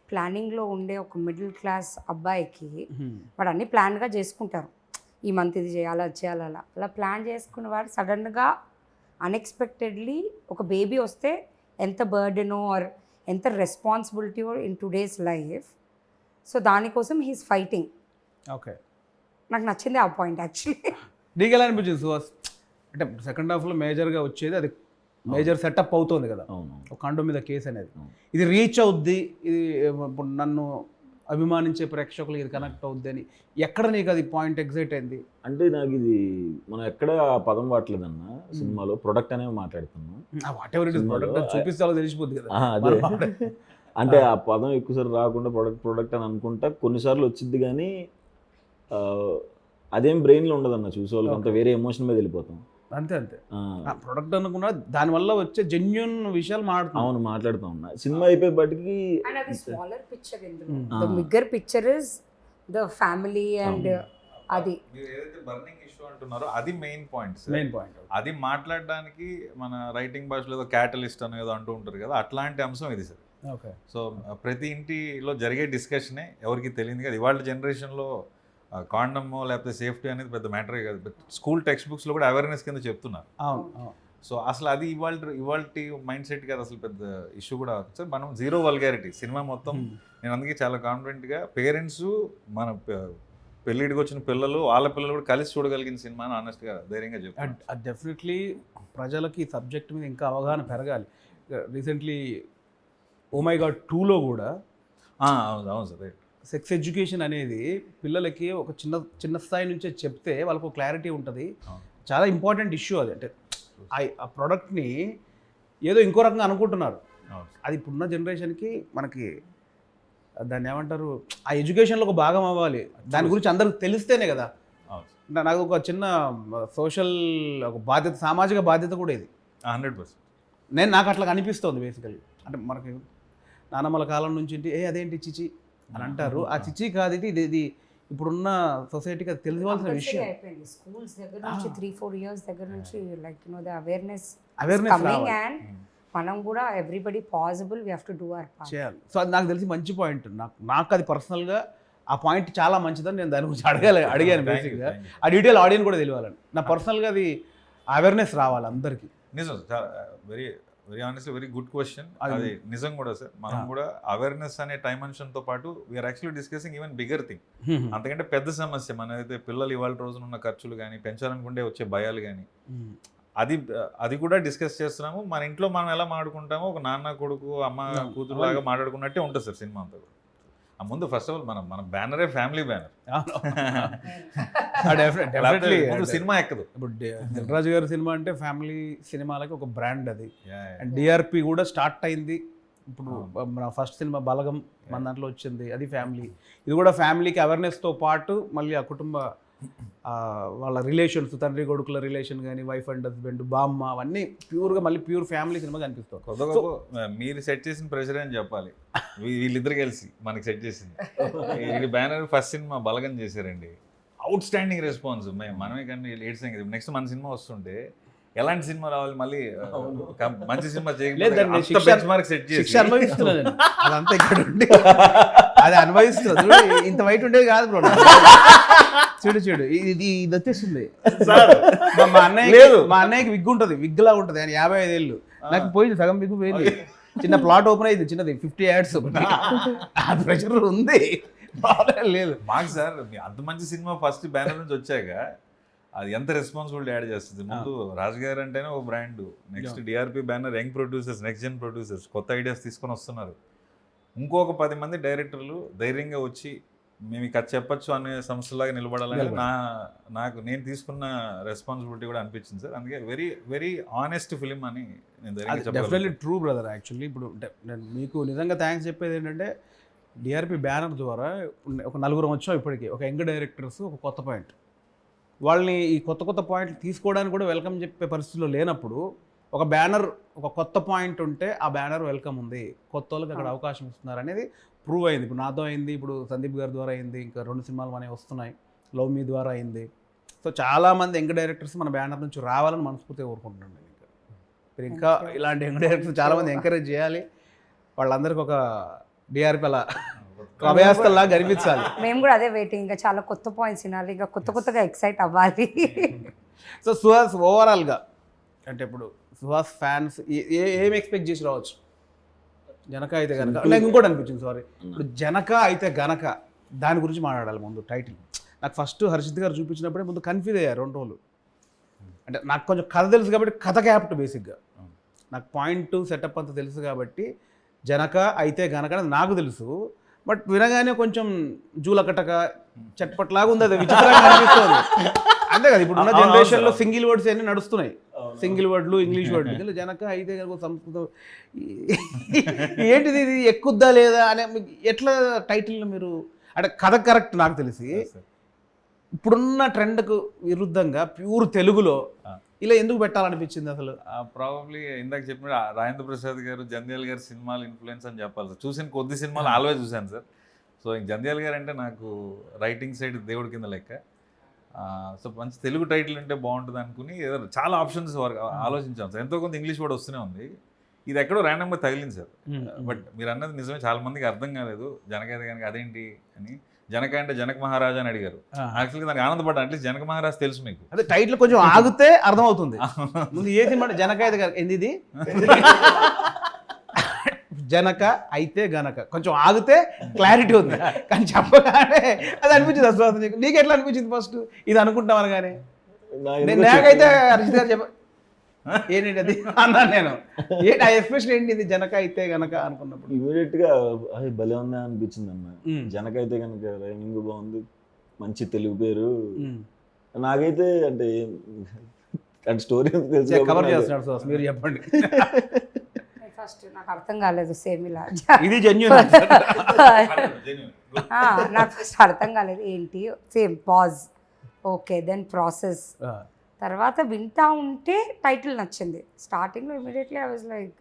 ప్లానింగ్లో ఉండే ఒక మిడిల్ క్లాస్ అబ్బాయికి వాడు అన్ని ప్లాన్గా చేసుకుంటారు, ఈ మంత్ ఇది చేయాలి అది చేయాలి, అలా ప్లాన్ చేసుకున్న వాడు సడన్గా అన్ఎక్స్పెక్టెడ్లీ ఒక బేబీ వస్తే ఎంత బర్డెనో ఆర్ ఎంత responsibility in today's life. So దానికోసం హీస్ ఫైటింగ్. ఓకే. నాకు నచ్చింది ఆ పాయింట్ యాక్చువల్లీ. నీకు ఎలా అనిపించింది సుహాస్? అంటే సెకండ్ హాఫ్లో మేజర్గా వచ్చేది అది, మేజర్ సెటప్ అవుతుంది కదా ఒక కండోమ్ మీద కేసు అనేది. ఇది రీచ్ అవుద్ది, ఇది ఇప్పుడు నన్ను అభిమానించే ప్రేక్షకులు ఇది కనెక్ట్ అవుద్ది అని ఎక్కడ నీకు అది పాయింట్ ఎగ్జైట్ అయింది? అంటే నాకు ఇది మనం ఎక్కడ ఆ పదం వాడలేదన్న, సినిమాలో ప్రొడక్ట్ అనేవి మాట్లాడుతున్నాం. What ever it is, product చూపిస్తే తెలిసిపోద్ది కదా. అదే అంటే ఆ పదం ఎక్కువసార్లు రాకుండా ప్రొడక్ట్ అని అనుకుంటా కొన్నిసార్లు వచ్చింది, కానీ అదేం బ్రెయిన్లో ఉండదన్న, చూసే వాళ్ళకి అంతా వేరే ఎమోషన్ మీద వెళ్ళిపోతాం. అంతే అంతే. ప్రొడక్ట్ అనుకున్నా దానివల్ల వచ్చే జెన్యున్ విషయాలు మాట్లాడుతూ ఉన్నా. సినిమా అయిపోయేపటికి smaller picture, the bigger picture is the family and అది ఏదైతే బర్నింగ్ ఇష్యూ అంటున్నారో అది మెయిన్ పాయింట్. అది మాట్లాడడానికి మన రైటింగ్ భాషలో ఏదో క్యాటలిస్ట్ అని ఏదో అంటూ ఉంటారు కదా, అట్లాంటి అంశం ఇది సార్. ఓకే. సో ప్రతి ఇంటిలో జరిగే డిస్కషనే ఎవరికి తెలియదు కదా. ఇవాళ జనరేషన్లో కాండమ్ లేకపోతే సేఫ్టీ అనేది పెద్ద మ్యాటరే కాదు, స్కూల్ టెక్స్ట్ బుక్స్లో కూడా అవేర్నెస్ కింద చెప్తున్నారు. సో అసలు అది ఇవాళ మైండ్ సెట్ కాదు, అసలు పెద్ద ఇష్యూ కూడా సార్. మనం జీరో వల్గారిటీ సినిమా మొత్తం. నేను అందుకే చాలా కాన్ఫిడెంట్గా పేరెంట్స్, మన పెళ్ళిడికి వచ్చిన పిల్లలు, వాళ్ళ పిల్లలు కూడా కలిసి చూడగలిగిన సినిమా అని ఆనెస్ట్గా ధైర్యంగా చెప్తాను. డెఫినెట్లీ ప్రజలకి సబ్జెక్ట్ మీద ఇంకా అవగాహన పెరగాలి. రీసెంట్లీ ఓ మై గాడ్ 2లో కూడా అవును సార్, రైట్, సెక్స్ ఎడ్యుకేషన్ అనేది పిల్లలకి ఒక చిన్న స్థాయి నుంచే చెప్తే వాళ్ళకు క్లారిటీ ఉంటుంది. చాలా ఇంపార్టెంట్ ఇష్యూ అది. అంటే ఆ ప్రోడక్ట్ని ఏదో ఇంకో రకంగా అనుకుంటున్నారు, అది ఇప్పుడున్న జనరేషన్కి మనకి దాన్ని ఏమంటారు, ఆ ఎడ్యుకేషన్లో ఒక భాగం అవ్వాలి. దాని గురించి అందరికి తెలిస్తేనే కదా. నాకు ఒక చిన్న సోషల్ ఒక బాధ్యత, సామాజిక బాధ్యత కూడా ఇది 100%. నాకు అట్లా అనిపిస్తుంది బేసికలీ. అంటే మనకి నానమ్మల కాలం నుంచి అదేంటి చిచి అని అంటారు, ఆ చిచి కాదు ఇది ఇప్పుడున్న సొసైటీకి అది తెలియవలసిన విషయం. స్కూల్స్ దగ్గర నుంచి 3-4 ఇయర్స్ దగ్గర నుంచి like the awareness coming and మనం కూడా everybody possible we have to do our part చేయాలి. సో అది నాకు తెలిసి మంచి పాయింట్. నాకు అది పర్సనల్గా ఆ పాయింట్ చాలా మంచిదని నేను దాని గురించి అడిగాను బేసిక్గా. ఆ డీటెయిల్ ఆడియన్స్ కూడా తెలియాలని, నా పర్సనల్గా అది అవేర్నెస్ రావాలి అందరికీ. నిజం, very very honestly very good question. అది నిజం కూడా సార్. మనం కూడా అవేర్నెస్ అనే డైమెన్షన్తో పాటు we're actually discussing even bigger thing. అంతకంటే పెద్ద సమస్య మనదైతే పిల్లలు ఇవాళ రోజున ఉన్న ఖర్చులు కానీ, పెంచాలనుకుంటే వచ్చే భయాలు కానీ, అది కూడా డిస్కస్ చేస్తున్నాము. మన ఇంట్లో మనం ఎలా మాట్లాడుకుంటామో ఒక నాన్న కొడుకు అమ్మ కూతురు లాగా మాట్లాడుకున్నట్టే ఉంటుంది సార్ సినిమా అంతా కూడా. ఆ ముందు ఫస్ట్ ఆఫ్ ఆల్ మన బ్యానరే ఫ్యామిలీ బ్యానర్. ముందు సినిమా ఎక్కదు. ఇప్పుడు దిల్రాజు గారి సినిమా అంటే ఫ్యామిలీ సినిమాలకి ఒక బ్రాండ్ అది. అండ్ డిఆర్పి కూడా స్టార్ట్ అయింది. ఇప్పుడు మన ఫస్ట్ సినిమా బలగం మన దాంట్లో వచ్చింది, అది ఫ్యామిలీ. ఇది కూడా ఫ్యామిలీకి అవేర్నెస్తో పాటు మళ్ళీ ఆ కుటుంబ వాళ్ళ రిలేషన్స్, తండ్రి కొడుకుల రిలేషన్ కానీ, వైఫ్ అండ్ హస్బెండ్, బామ్మ, అవన్నీ ప్యూర్గా మళ్ళీ ప్యూర్ ఫ్యామిలీ సినిమా కనిపిస్తుంది. కొద్దిగా మీరు సెట్ చేసిన ప్రెషర్ అని చెప్పాలి. వీళ్ళిద్దరు కలిసి మనకి సెట్ చేసింది. ఇది బ్యానర్ ఫస్ట్ సినిమా బలగం చేశారండి. Out standing response. మనమే కానీ లేట్ సంగతి. నెక్స్ట్ మన సినిమా వస్తుంటే ఎలాంటి సినిమా రావాలి, మళ్ళీ మంచి సినిమా శిక్ష అనుభవిస్తున్నాను అదంతా ఇక్కడ ఉండి అది అనుభవిస్తుంది. ఇంత వైట్ ఉండేది కాదు బ్రో. చూడు ఇది వచ్చేస్తుంది. మా అన్నయ్యకి విగ్ ఉంటుంది, విగ్ లా ఉంటుంది. ఆయన 55 ఏళ్ళు, నాకు పోయింది సగం విగ్ పోయింది. చిన్న ప్లాట్ ఓపెన్ అయింది, చిన్నది 50 యాడ్స్. ఆ ప్రెషర్ ఉంది, లేదు మాకు సార్. అంత మంచి సినిమా ఫస్ట్ బ్యానర్ నుంచి వచ్చాక అది ఎంత రెస్పాన్సిబిలిటీ యాడ్ చేస్తుంది. ముందు రాజు గారు అంటేనే ఒక brand, next DRP banner, young producers, next Jan producers కొత్త ఐడియాస్ తీసుకొని వస్తున్నారు. ఇంకొక 10 మంది డైరెక్టర్లు ధైర్యంగా వచ్చి మేము ఇక చెప్పచ్చు అనే సంస్థలాగా నిలబడాలని నాకు నేను తీసుకున్న రెస్పాన్సిబిలిటీ కూడా అనిపించింది సార్. అందుకే వెరీ వెరీ ఆనెస్ట్ ఫిలిం అని నేను డెఫినెట్లీ ట్రూ బ్రదర్. యాక్చువల్లీ ఇప్పుడు నేను మీకు నిజంగా థ్యాంక్స్ చెప్పేది ఏంటంటే, డిఆర్పి బ్యానర్ ద్వారా ఒక 4 వచ్చాం ఇప్పటికీ. ఒక యంగ్ డైరెక్టర్స్, ఒక కొత్త పాయింట్. వాళ్ళని ఈ కొత్త పాయింట్లు తీసుకోవడానికి కూడా వెల్కమ్ చెప్పే పరిస్థితిలో లేనప్పుడు ఒక బ్యానర్, ఒక కొత్త పాయింట్ ఉంటే ఆ బ్యానర్ వెల్కమ్ ఉంది, కొత్త వాళ్ళకి అక్కడ అవకాశం ఇస్తున్నారు అనేది ప్రూవ్ అయింది. ఇప్పుడు నాతో అయింది, ఇప్పుడు సందీప్ గారి ద్వారా అయింది, ఇంకా 2 సినిమాలు మనవి వస్తున్నాయి, లవ్ మీ ద్వారా అయింది. సో చాలామంది యంగ్ డైరెక్టర్స్ మన బ్యానర్ నుంచి రావాలని మనస్ఫూర్తిగా కోరుకుంటున్నాను. నేను ఇంకా ఇలాంటి యంగ్ డైరెక్టర్స్ చాలామంది ఎంకరేజ్ చేయాలి. వాళ్ళందరికీ ఒక డిఆర్పి అలా అభయాస్తల్లా కనిపించాలి. మేము కూడా అదే వెయిటింగ్. ఇంకా చాలా కొత్త పాయింట్స్ వినాలి, ఇంకా కొత్తగా ఎక్సైట్ అవ్వాలి. సో సుహాస్ ఓవరాల్గా అంటే ఇప్పుడు సుహాస్ ఫ్యాన్స్ ఏం ఎక్స్పెక్ట్ చేసి రావచ్చు? జనక అయితే గనక, నాకు ఇంకోటి అనిపించింది, సారీ, ఇప్పుడు జనక అయితే గనక దాని గురించి మాట్లాడాలి ముందు. టైటిల్ నాకు ఫస్ట్ హర్షిత్ గారు చూపించినప్పుడే ముందు కన్ఫ్యూజ్ అయ్యారు 2 రోజులు. అంటే నాకు కొంచెం కథ తెలుసు కాబట్టి కథ క్యాప్ట్ బేసిక్గా నాకు పాయింట్ సెటప్ అంతా తెలుసు కాబట్టి జనక అయితే గనక నాకు తెలుసు. బట్ వినగానే కొంచెం జూలకటక చట్పట్లాగా ఉంది, అది విచిత్రంగా అనిపిస్తుంది. అంతే కదా, ఇప్పుడున్న జనరేషన్లో సింగిల్ వర్డ్స్ అన్నీ నడుస్తున్నాయి, సింగిల్ వర్డ్లు, ఇంగ్లీష్ వర్డ్లు. జనక అయితే కనుక సంస్కృతం ఏంటిది, ఇది ఎక్కుద్దా లేదా అనే ఎట్లా టైటిల్ మీరు అంటే కథ కరెక్ట్ నాకు తెలిసి ఇప్పుడున్న ట్రెండ్కు విరుద్ధంగా ప్యూర్ తెలుగులో ఇలా ఎందుకు పెట్టాలనిపించింది అసలు? ప్రాబబ్లీ ఇందాక చెప్పిన రాజేంద్ర ప్రసాద్ గారు, జంధ్యాల గారు సినిమాలు ఇన్ఫ్లుయెన్స్ అని చెప్పాలి సార్. చూసిన కొద్ది సినిమాలు ఆల్వేస్ చూశాను సార్. సో జంధ్యాల గారు అంటే నాకు రైటింగ్ సైడ్ దేవుడి కింద లెక్క. సో మంచి తెలుగు టైటిల్ అంటే బాగుంటుంది అనుకుని ఏదో చాలా ఆప్షన్స్ ఆలోచించాం సార్. ఎంతో కొంత ఇంగ్లీష్ వర్డ్ వస్తూనే ఉంది. ఇది ఎక్కడో ర్యాండమ్గా తగిలింది సార్. బట్ మీరు అన్నది నిజమే, చాలా మందికి అర్థం కాలేదు. జనక కనుక అదేంటి అని. జనక అంటే జనక మహారాజా అని అడిగారు. యాక్చువల్గా దానికి ఆనందపడ్డా, అట్లీస్ట్ జనక మహారాజ్ తెలుసు మీకు. అదే టైటిల్ కొంచెం ఆగితే అర్థమవుతుంది. ముందు ఏ సినిమా జనక అయితే ఏంది జనక అయితే గనక కొంచెం ఆగితే క్లారిటీ ఉంది, కానీ చెప్పగానే అది అనిపించింది అసలు. నీకు ఎట్లా అనిపించింది ఫస్ట్ ఇది అనుకుంటాం అనగానే? నాకైతే హర్షిత్ గారు చెప్ప ఏంటి అది అన్నాను నేను. ఏంటి ఆ ఎక్స్ప్రెషన్ ఏంటి, ఇది జనక అయితే గనక అనుకున్నప్పుడు ఇమీడియట్ గా అది భలే ఉందా అనిపించింది అన్న. జనక అయితే గనక రైమింగ్ బాగుంది, మంచి తెలుగు పేరు. నాకైతే అంటే స్టోరీ తెలుసు, కవర్ చేస్తున్నాడు. సో మీరు చెప్పండి. ఫస్ట్ నాకు అర్థం కాలేదు, సేమ్ ఇలా ఇది జెన్యూన్. నాకు ఫస్ట్ అర్థం కాలేదు ఏంటి, same pause, okay, then process, తర్వాత వింటా ఉంటే టైటిల్ నచ్చింది. స్టార్టింగ్లో immediately I was like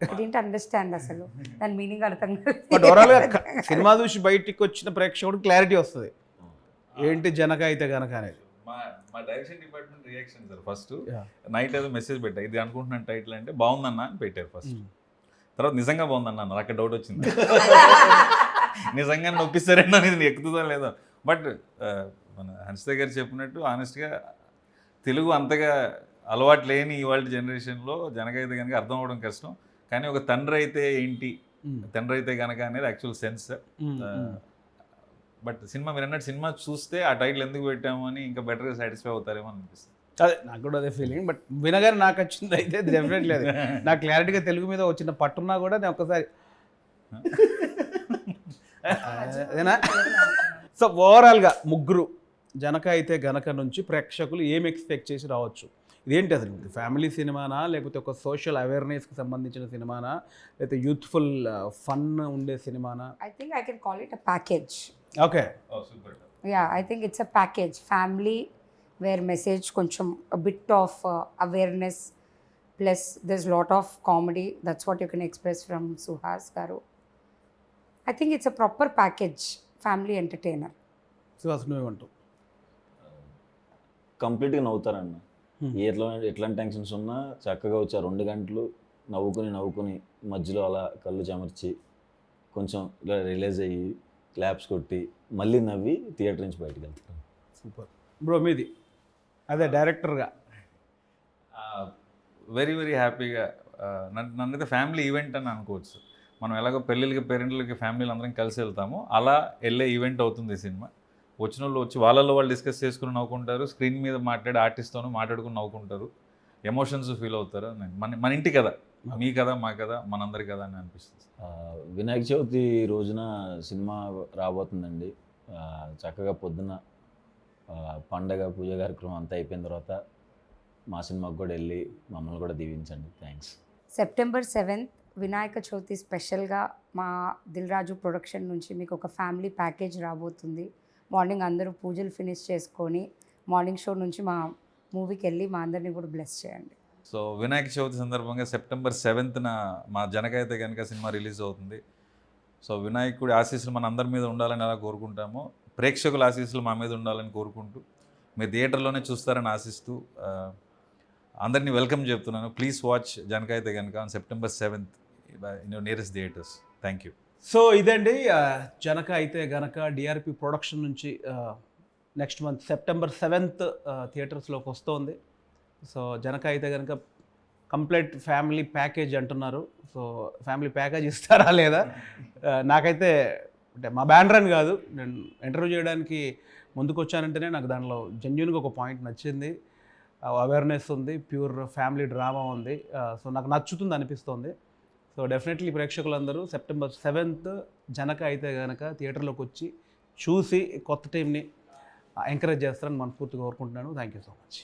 I didn't understand అసలు దాని మీనింగ్ అర్థం కాలేదు. బట్ ఓవరాల్గా సినిమా చూసి బయటికి వచ్చిన ప్రేక్షకుడు క్లారిటీ వస్తుంది ఏంటి జనక అయితే గనక అనేది. మా direction department reaction sir. First night ఏదో మెసేజ్ పెట్టా, ఇది అనుకుంటున్నాను టైటిల్ అంటే బాగుందన్న అని పెట్టారు ఫస్ట్. తర్వాత నిజంగా బాగుందన్న అన్నారు. అక్కడ డౌట్ వచ్చింది, నిజంగా నొప్పిస్తారేనా అనేది ఎక్కుతుందా లేదా. బట్ మన హర్షిత గారు చెప్పినట్టు ఆనెస్ట్గా తెలుగు అంతగా అలవాటు లేని ఇవాళ జనరేషన్లో జనకైతే కనుక అర్థం అవ్వడం కష్టం. కానీ ఒక తండ్రి అయితే ఏంటి, తండ్రి అయితే కనుక అనేది యాక్చువల్ సెన్స్. బట్ సినిమా మీరు అన్నట్టు సినిమా చూస్తే ఆ టైటిల్ ఎందుకు పెట్టాము అని ఇంకా బెటర్గా సాటిస్ఫై అవుతారేమో అనిపిస్తుంది. అదే నాకు కూడా అదే ఫీలింగ్. బట్ వినగానే నాకు వచ్చింది అయితే డెఫినెట్లీ అది నాకు క్లారిటీగా తెలుగు మీద వచ్చిన పట్టున్నా కూడా నేను ఒక్కసారి అదేనా. సో ఓవరాల్గా ముగ్గురు జనక అయితే గనక నుంచి ప్రేక్షకులు ఏం ఎక్స్పెక్ట్ చేసి రావచ్చు? ఇదేంటి అసలు ఫ్యామిలీ సినిమానా, లేకపోతే ఒక సోషల్ అవేర్నెస్కి సంబంధించిన సినిమానా, లేకపోతే యూత్ఫుల్ ఫన్ ఉండే సినిమానా? I think I can call it a package. Okay. Yeah, I think it's a package. Family, where message koncham a bit of awareness, plus there's lot of comedy. That's what you can express from Suhas garu. I think it's a proper package, family entertainer. So అసలు నువ్వేమంటావు? కంప్లీట్గా నవ్వుతారన్న. ఎట్లాంటి tensions ఉన్నా చక్కగా వచ్చి 2 గంటలు నవ్వుకుని మధ్యలో అలా కళ్ళు చెమర్చి కొంచెం ఇలా రిలీజ్ అయ్యి క్లాప్స్ కొట్టి మళ్ళీ నవ్వి థియేటర్ నుంచి బయటకు వెళ్తారు. Super bro. మీది అదే డైరెక్టర్గా వెరీ వెరీ హ్యాపీగా నన్నైతే ఫ్యామిలీ ఈవెంట్ అని అనుకోవచ్చు. మనం ఎలాగో పెళ్ళిళ్ళకి పేరెంట్లకి ఫ్యామిలీలు అందరం కలిసి వెళ్తాము, అలా వెళ్ళే ఈవెంట్ అవుతుంది ఈ సినిమా. వచ్చిన వాళ్ళు వచ్చి వాళ్ళల్లో వాళ్ళు డిస్కస్ చేసుకుని నవ్వుకుంటారు, స్క్రీన్ మీద మాట్లాడే ఆర్టిస్ట్తోనూ మాట్లాడుకుని నవ్వుకుంటారు, ఎమోషన్స్ ఫీల్ అవుతారు. మన ఇంటి కదా, మీ కదా, మా కదా, మనందరి కదా అని అనిపిస్తుంది. వినాయక చవితి రోజున సినిమా రాబోతుందండి. చక్కగా పొద్దున పండగ పూజ కార్యక్రమం అంతా అయిపోయిన తర్వాత మా సినిమాకి కూడా వెళ్ళి మమ్మల్ని కూడా దీవించండి. Thanks. September 7th Vinayaka Chavithi స్పెషల్గా మా దిల్ రాజు ప్రొడక్షన్ నుంచి మీకు ఒక ఫ్యామిలీ ప్యాకేజ్ రాబోతుంది. మార్నింగ్ అందరూ పూజలు ఫినిష్ చేసుకొని మార్నింగ్ షో నుంచి మా మూవీకి వెళ్ళి మా అందరినీ కూడా బ్లెస్ చేయండి. సో వినాయక చవితి సందర్భంగా September 7th మా జనకైతే కనుక సినిమా రిలీజ్ అవుతుంది. సో వినాయకుడి ఆశీస్సులు మన అందరి మీద ఉండాలని ఎలా కోరుకుంటామో, ప్రేక్షకుల ఆశీస్సులు మా మీద ఉండాలని కోరుకుంటూ మీరు థియేటర్లోనే చూస్తారని ఆశిస్తూ అందరినీ వెల్కమ్ చెప్తున్నాను. ప్లీజ్ వాచ్ జనకైతే కనుక on September 7th in your nearest theatres. Thank you. So ఇదండి జనక అయితే గనక డిఆర్పి ప్రొడక్షన్ నుంచి నెక్స్ట్ మంత్ September 7th థియేటర్స్లోకి వస్తుంది. సో జనక అయితే కనుక కంప్లీట్ ఫ్యామిలీ ప్యాకేజ్ అంటున్నారు. సో ఫ్యామిలీ ప్యాకేజ్ ఇస్తారా లేదా? నాకైతే అంటే మా బ్యానర్ అని కాదు, నేను ఇంటర్వ్యూ చేయడానికి ముందుకు వచ్చానంటేనే నాకు దానిలో జెన్యున్గా ఒక పాయింట్ నచ్చింది. అవేర్నెస్ ఉంది, ప్యూర్ ఫ్యామిలీ డ్రామా ఉంది. సో నాకు నచ్చుతుంది అనిపిస్తుంది. సో డెఫినెట్లీ ప్రేక్షకులందరూ September 7th జనక అయితే కనుక థియేటర్లోకి వచ్చి చూసి కొత్త టీంని ఎంకరేజ్ చేస్తారని మనస్ఫూర్తిగా కోరుకుంటున్నాను. Thank you so much.